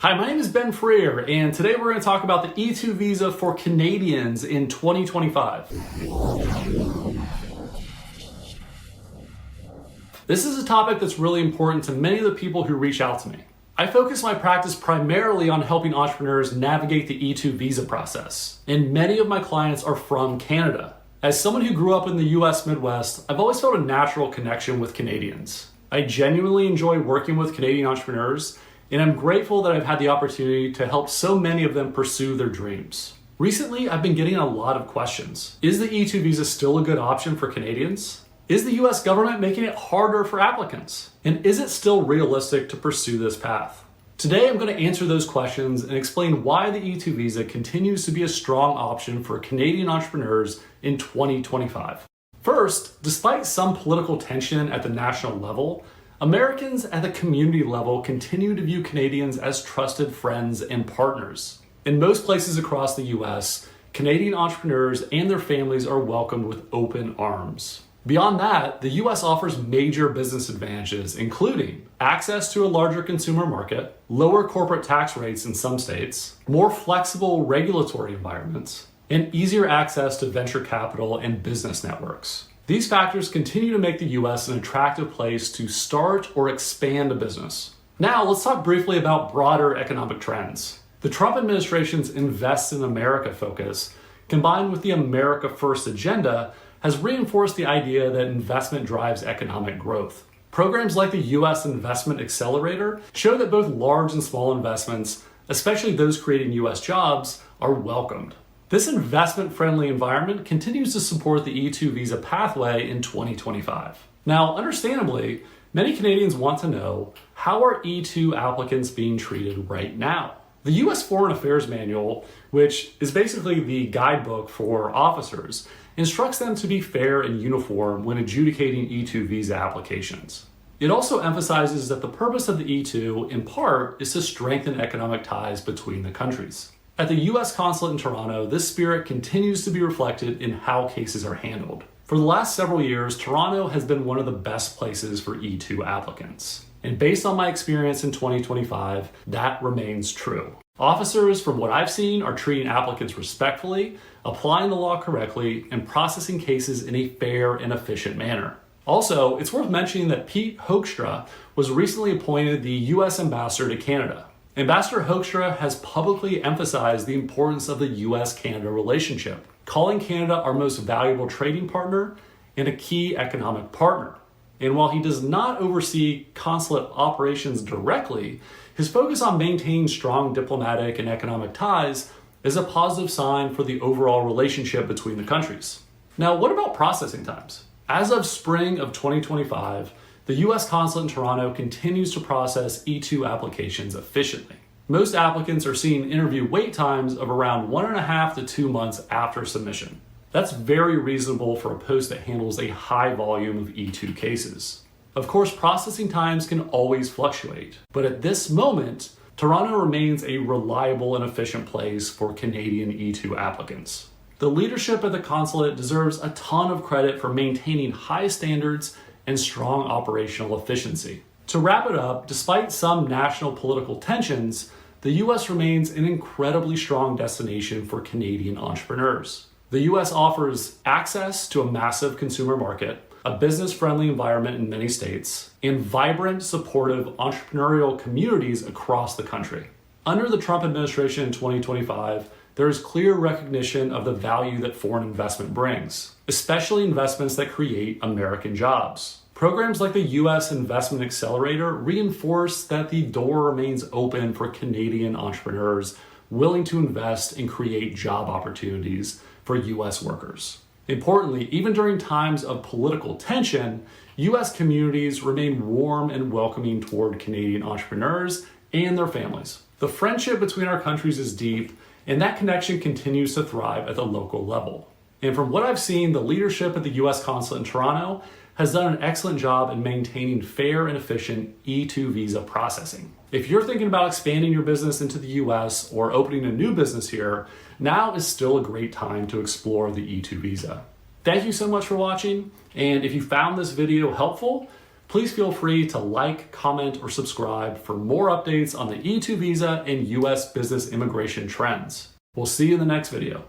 Hi, my name is Ben Frear, and today we're going to talk about the E-2 visa for Canadians in 2025. This is a topic that's really important to many of the people who reach out to me. I focus my practice primarily on helping entrepreneurs navigate the E-2 visa process, and many of my clients are from Canada. As someone who grew up in the US Midwest, I've always felt a natural connection with Canadians. I genuinely enjoy working with Canadian entrepreneurs, and I'm grateful that I've had the opportunity to help so many of them pursue their dreams. Recently, I've been getting a lot of questions. Is the E-2 visa still a good option for Canadians? Is the US government making it harder for applicants? And is it still realistic to pursue this path? Today, I'm going to answer those questions and explain why the E-2 visa continues to be a strong option for Canadian entrepreneurs in 2025. First, despite some political tension at the national level, Americans at the community level continue to view Canadians as trusted friends and partners. In most places across the US, Canadian entrepreneurs and their families are welcomed with open arms. Beyond that, the US offers major business advantages, including access to a larger consumer market, lower corporate tax rates in some states, more flexible regulatory environments, and easier access to venture capital and business networks. These factors continue to make the US an attractive place to start or expand a business. Now, let's talk briefly about broader economic trends. The Trump administration's Invest in America focus, combined with the America First agenda, has reinforced the idea that investment drives economic growth. Programs like the US Investment Accelerator show that both large and small investments, especially those creating US jobs, are welcomed. This investment-friendly environment continues to support the E-2 visa pathway in 2025. Now, understandably, many Canadians want to know, how are E-2 applicants being treated right now? The US Foreign Affairs Manual, which is basically the guidebook for officers, instructs them to be fair and uniform when adjudicating E-2 visa applications. It also emphasizes that the purpose of the E-2, in part, is to strengthen economic ties between the countries. At the US Consulate in Toronto, this spirit continues to be reflected in how cases are handled. For the last several years, Toronto has been one of the best places for E-2 applicants. And based on my experience in 2025, that remains true. Officers, from what I've seen, are treating applicants respectfully, applying the law correctly, and processing cases in a fair and efficient manner. Also, it's worth mentioning that Pete Hoekstra was recently appointed the US Ambassador to Canada. Ambassador Hoekstra has publicly emphasized the importance of the US-Canada relationship, calling Canada our most valuable trading partner and a key economic partner. And while he does not oversee consulate operations directly, his focus on maintaining strong diplomatic and economic ties is a positive sign for the overall relationship between the countries. Now, what about processing times? As of spring of 2025, the US Consulate in Toronto continues to process E-2 applications efficiently. Most applicants are seeing interview wait times of around 1.5 to 2 months after submission. That's very reasonable for a post that handles a high volume of E-2 cases. Of course, processing times can always fluctuate, but at this moment, Toronto remains a reliable and efficient place for Canadian E-2 applicants. The leadership at the consulate deserves a ton of credit for maintaining high standards and strong operational efficiency. To wrap it up, despite some national political tensions, the US remains an incredibly strong destination for Canadian entrepreneurs. The US offers access to a massive consumer market, a business-friendly environment in many states, and vibrant, supportive entrepreneurial communities across the country. Under the Trump administration in 2025, there is clear recognition of the value that foreign investment brings, especially investments that create American jobs. Programs like the US Investment Accelerator reinforce that the door remains open for Canadian entrepreneurs willing to invest and create job opportunities for US workers. Importantly, even during times of political tension, US communities remain warm and welcoming toward Canadian entrepreneurs and their families. The friendship between our countries is deep, and that connection continues to thrive at the local level. And from what I've seen, the leadership at the US Consulate in Toronto has done an excellent job in maintaining fair and efficient E-2 visa processing. If you're thinking about expanding your business into the US or opening a new business here, now is still a great time to explore the E-2 visa. Thank you so much for watching, and if you found this video helpful, Please feel free to like, comment, or subscribe for more updates on the E-2 visa and US business immigration trends. We'll see you in the next video.